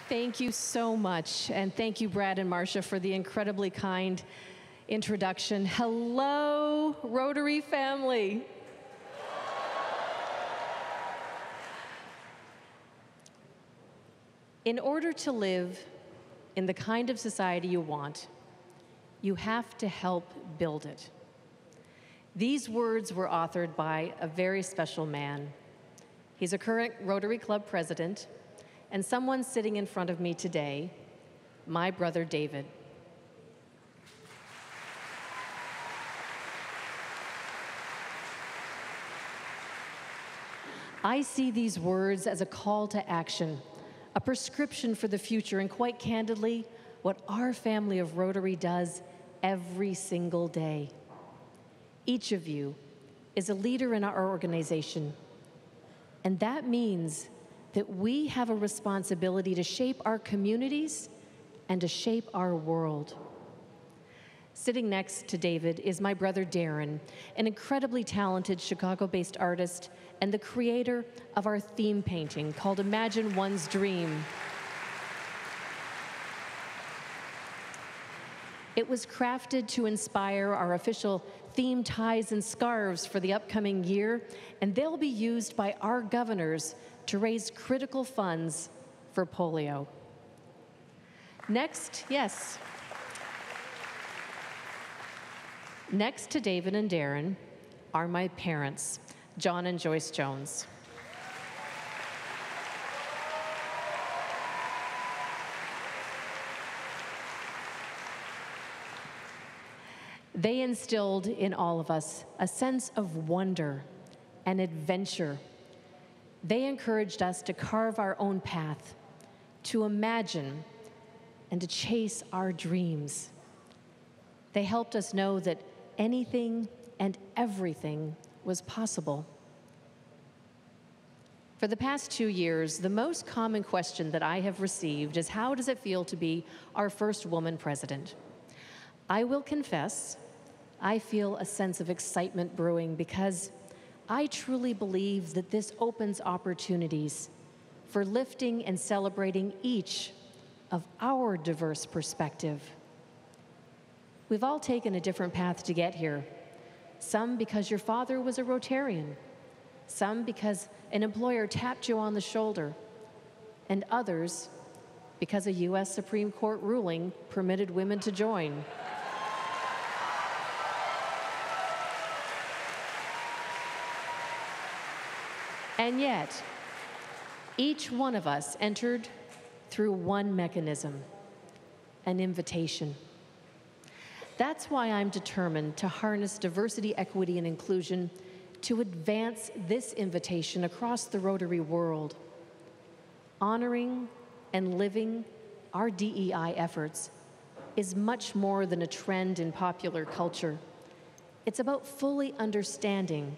Thank you so much. And thank you, Brad and Marcia, for the incredibly kind introduction. Hello, Rotary family. In order to live in the kind of society you want, you have to help build it. These words were authored by a very special man. He's a current Rotary Club president, and someone sitting in front of me today, my brother David. I see these words as a call to action, a prescription for the future, and quite candidly, what our family of Rotary does every single day. Each of you is a leader in our organization, and that means that we have a responsibility to shape our communities and to shape our world. Sitting next to David is my brother Darren, an incredibly talented Chicago-based artist and the creator of our theme painting called Imagine One's Dream. It was crafted to inspire our official theme ties and scarves for the upcoming year, and they'll be used by our governors to raise critical funds for polio. Next to David and Darren are my parents, John and Joyce Jones. They instilled in all of us a sense of wonder and adventure. They encouraged us to carve our own path, to imagine, and to chase our dreams. They helped us know that anything and everything was possible. For the past 2 years, the most common question that I have received is, how does it feel to be our first woman president? I will confess, I feel a sense of excitement brewing because I truly believe that this opens opportunities for lifting and celebrating each of our diverse perspective. We've all taken a different path to get here. Some because your father was a Rotarian, some because an employer tapped you on the shoulder, and others because a U.S. Supreme Court ruling permitted women to join. And yet, each one of us entered through one mechanism, an invitation. That's why I'm determined to harness diversity, equity, and inclusion to advance this invitation across the Rotary world. Honoring and living our DEI efforts is much more than a trend in popular culture. It's about fully understanding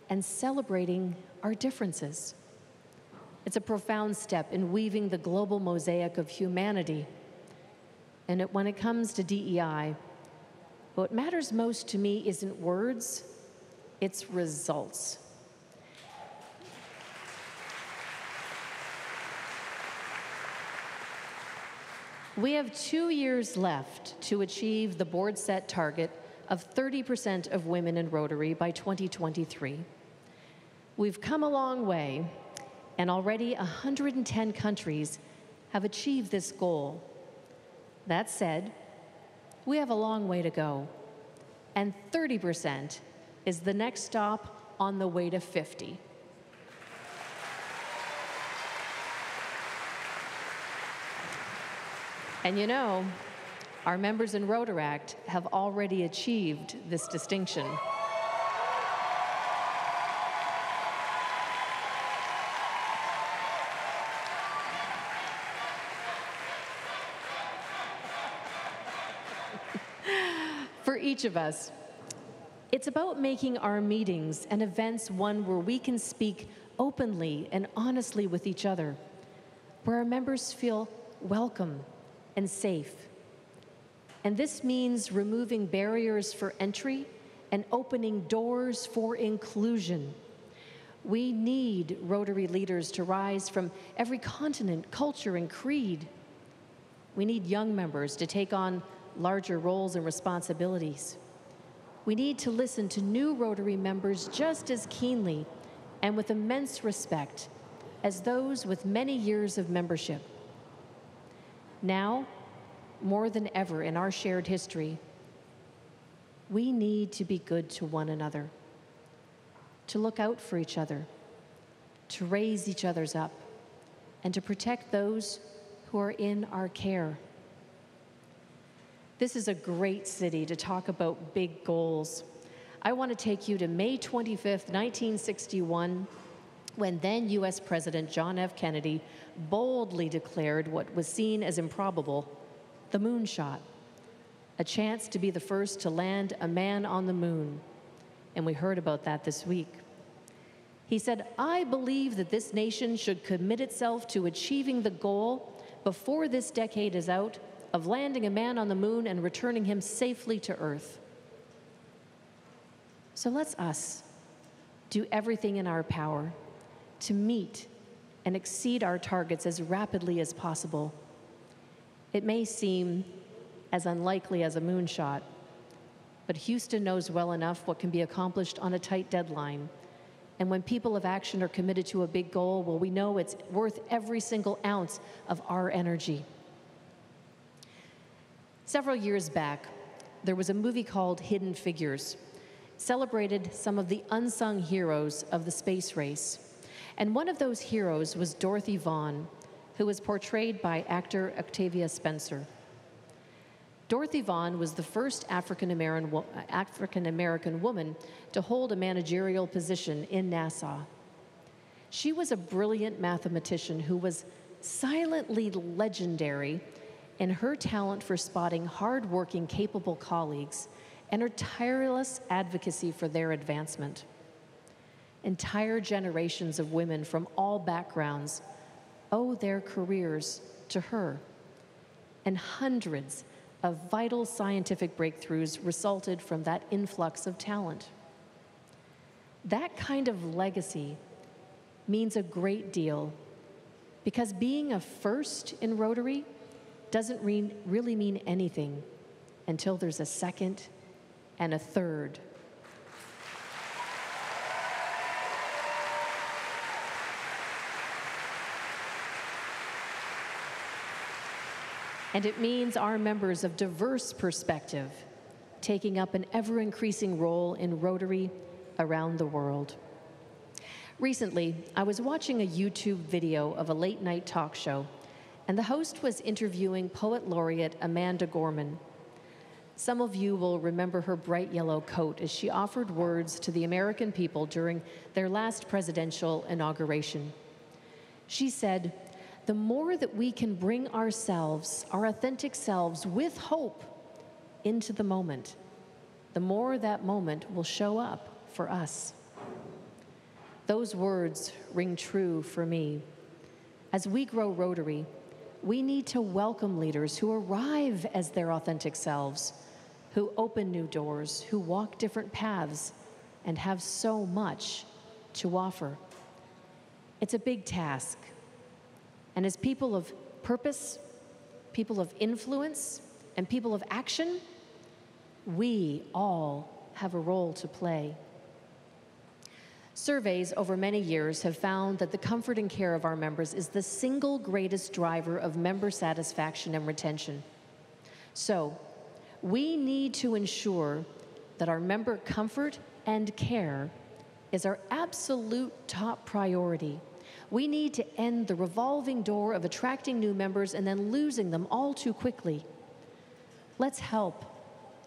and celebrating our differences. It's a profound step in weaving the global mosaic of humanity. And when it comes to DEI, what matters most to me isn't words, it's results. We have 2 years left to achieve the board-set target of 30% of women in Rotary by 2023. We've come a long way, and already 110 countries have achieved this goal. That said, we have a long way to go, and 30% is the next stop on the way to 50. And you know, our members in Rotaract have already achieved this distinction. For each of us, it's about making our meetings and events one where we can speak openly and honestly with each other, where our members feel welcome and safe. And this means removing barriers for entry and opening doors for inclusion. We need Rotary leaders to rise from every continent, culture, and creed. We need young members to take on larger roles and responsibilities. We need to listen to new Rotary members just as keenly and with immense respect as those with many years of membership. Now, more than ever in our shared history, we need to be good to one another, to look out for each other, to raise each other's up, and to protect those who are in our care. This is a great city to talk about big goals. I want to take you to May 25th, 1961, when then U.S. President John F. Kennedy boldly declared what was seen as improbable, the moonshot, a chance to be the first to land a man on the moon. And we heard about that this week. He said, "I believe that this nation should commit itself to achieving the goal before this decade is out of landing a man on the moon and returning him safely to Earth." So let's us do everything in our power to meet and exceed our targets as rapidly as possible. It may seem as unlikely as a moonshot, but Houston knows well enough what can be accomplished on a tight deadline. And when people of action are committed to a big goal, well, we know it's worth every single ounce of our energy. Several years back, there was a movie called Hidden Figures. It celebrated some of the unsung heroes of the space race. And one of those heroes was Dorothy Vaughan, who was portrayed by actor Octavia Spencer. Dorothy Vaughan was the first African-American woman to hold a managerial position in NASA. She was a brilliant mathematician who was silently legendary in her talent for spotting hard-working, capable colleagues and her tireless advocacy for their advancement. Entire generations of women from all backgrounds owe their careers to her, and hundreds of vital scientific breakthroughs resulted from that influx of talent. That kind of legacy means a great deal, because being a first in Rotary doesn't really mean anything until there's a second and a third. And it means our members of diverse perspective taking up an ever-increasing role in Rotary around the world. Recently, I was watching a YouTube video of a late-night talk show, and the host was interviewing Poet Laureate Amanda Gorman. Some of you will remember her bright yellow coat as she offered words to the American people during their last presidential inauguration. She said, "The more that we can bring ourselves, our authentic selves, with hope into the moment, the more that moment will show up for us." Those words ring true for me. As we grow Rotary, we need to welcome leaders who arrive as their authentic selves, who open new doors, who walk different paths, and have so much to offer. It's a big task. And as people of purpose, people of influence, and people of action, we all have a role to play. Surveys over many years have found that the comfort and care of our members is the single greatest driver of member satisfaction and retention. So, we need to ensure that our member comfort and care is our absolute top priority. We need to end the revolving door of attracting new members and then losing them all too quickly. Let's help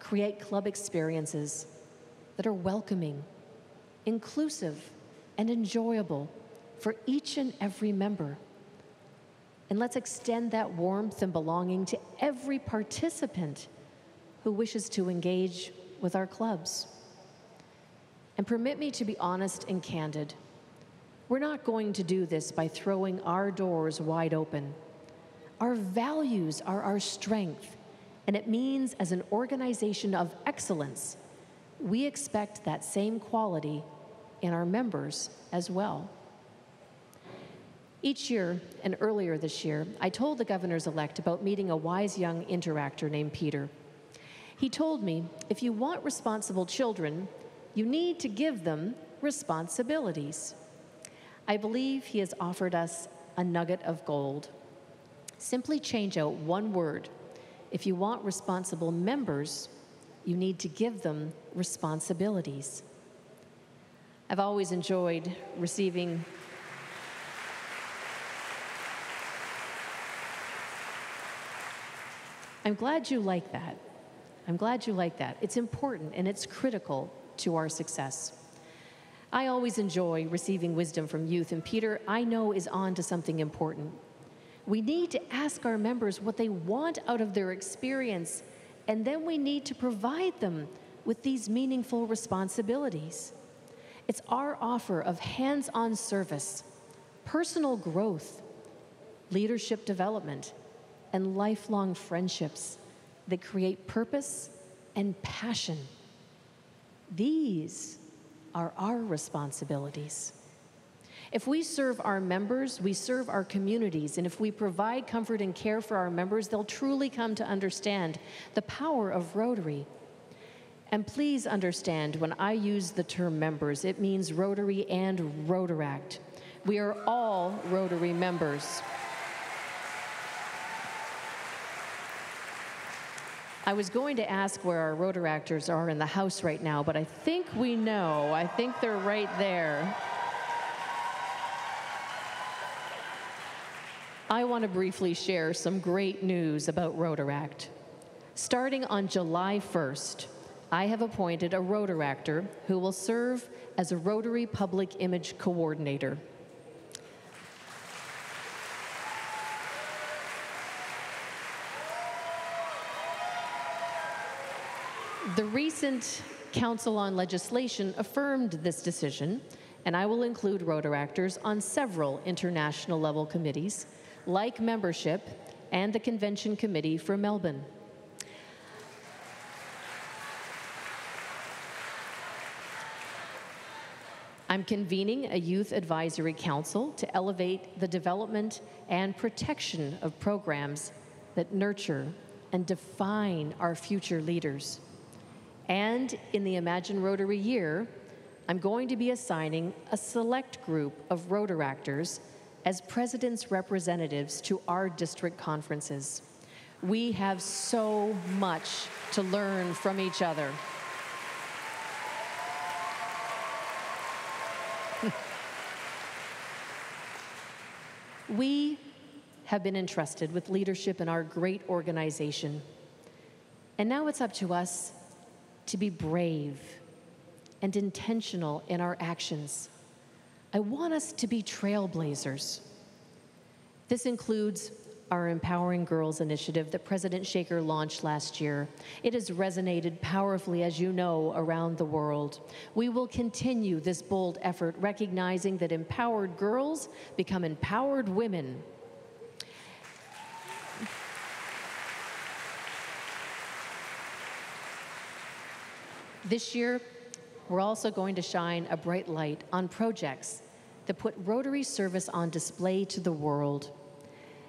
create club experiences that are welcoming, inclusive, and enjoyable for each and every member. And let's extend that warmth and belonging to every participant who wishes to engage with our clubs. And permit me to be honest and candid. We're not going to do this by throwing our doors wide open. Our values are our strength, and it means as an organization of excellence, we expect that same quality in our members as well. Each year, and earlier this year, I told the governors-elect about meeting a wise young interactor named Peter. He told me, if you want responsible children, you need to give them responsibilities. I believe he has offered us a nugget of gold. Simply change out one word. If you want responsible members, you need to give them responsibilities. I've always enjoyed receiving I'm glad you like that. I'm glad you like that. It's important and it's critical to our success. I always enjoy receiving wisdom from youth, and Peter, I know, is on to something important. We need to ask our members what they want out of their experience, and then we need to provide them with these meaningful responsibilities. It's our offer of hands-on service, personal growth, leadership development, and lifelong friendships that create purpose and passion. These are our responsibilities. If we serve our members, we serve our communities, and if we provide comfort and care for our members, they'll truly come to understand the power of Rotary. And please understand, when I use the term members, it means Rotary and Rotaract. We are all Rotary members. I was going to ask where our Rotaractors are in the house right now, but I think we know. I think they're right there. I want to briefly share some great news about Rotaract. Starting on July 1st, I have appointed a Rotaractor who will serve as a Rotary Public Image Coordinator. The recent Council on Legislation affirmed this decision, and I will include Rotaractors on several international level committees, like membership and the Convention Committee for Melbourne. I'm convening a Youth Advisory Council to elevate the development and protection of programs that nurture and define our future leaders. And in the Imagine Rotary year, I'm going to be assigning a select group of Rotaractors as president's representatives to our district conferences. We have so much to learn from each other. We have been entrusted with leadership in our great organization, and now it's up to us to be brave and intentional in our actions. I want us to be trailblazers. This includes our Empowering Girls initiative that President Shaker launched last year. It has resonated powerfully, as you know, around the world. We will continue this bold effort, recognizing that empowered girls become empowered women. This year, we're also going to shine a bright light on projects that put Rotary service on display to the world.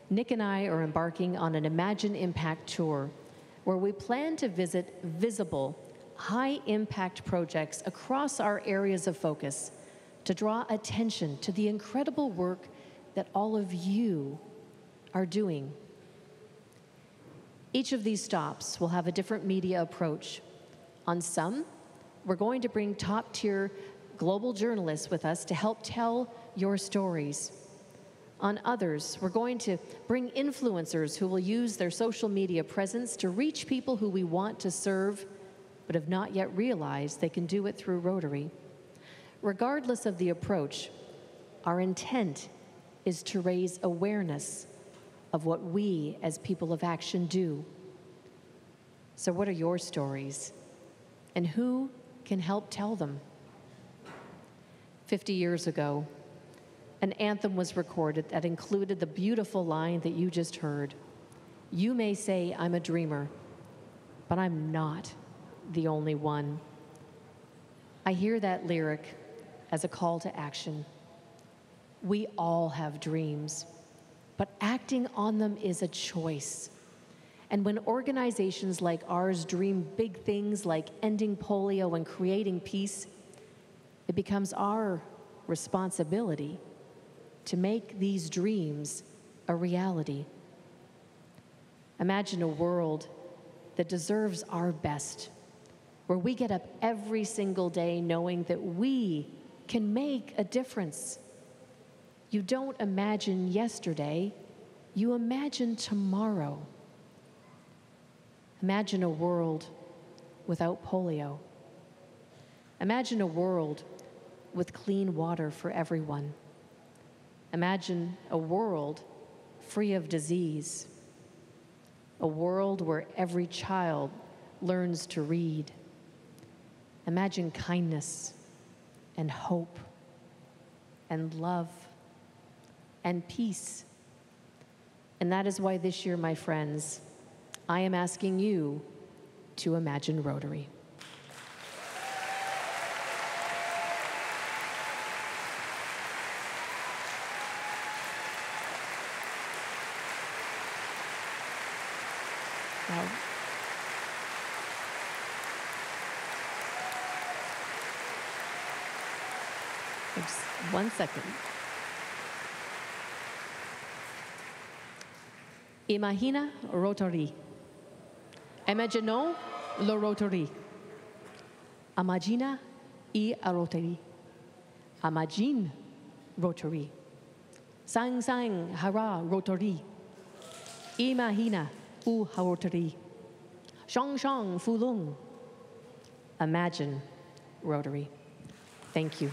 Nick and I are embarking on an Imagine Impact tour where we plan to visit visible, high-impact projects across our areas of focus to draw attention to the incredible work that all of you are doing. Each of these stops will have a different media approach. On some, we're going to bring top-tier global journalists with us to help tell your stories. On others, we're going to bring influencers who will use their social media presence to reach people who we want to serve, but have not yet realized they can do it through Rotary. Regardless of the approach, our intent is to raise awareness of what we as people of action do. So what are your stories? And who can help tell them? 50 years ago, an anthem was recorded that included the beautiful line that you just heard. You may say I'm a dreamer, but I'm not the only one. I hear that lyric as a call to action. We all have dreams, but acting on them is a choice. And when organizations like ours dream big things like ending polio and creating peace, it becomes our responsibility to make these dreams a reality. Imagine a world that deserves our best, where we get up every single day knowing that we can make a difference. You don't imagine yesterday, you imagine tomorrow. Imagine a world without polio. Imagine a world with clean water for everyone. Imagine a world free of disease. A world where every child learns to read. Imagine kindness and hope and love and peace. And that is why this year, my friends, I am asking you to imagine Rotary. Now, just 1 second. Imagina Rotary. Imaginons le Rotary. Imagina y a Rotary. Imagine Rotary. Sang sang hara Rotary. Imagina u Rotary. Shong shong fulung. Imagine Rotary. Thank you.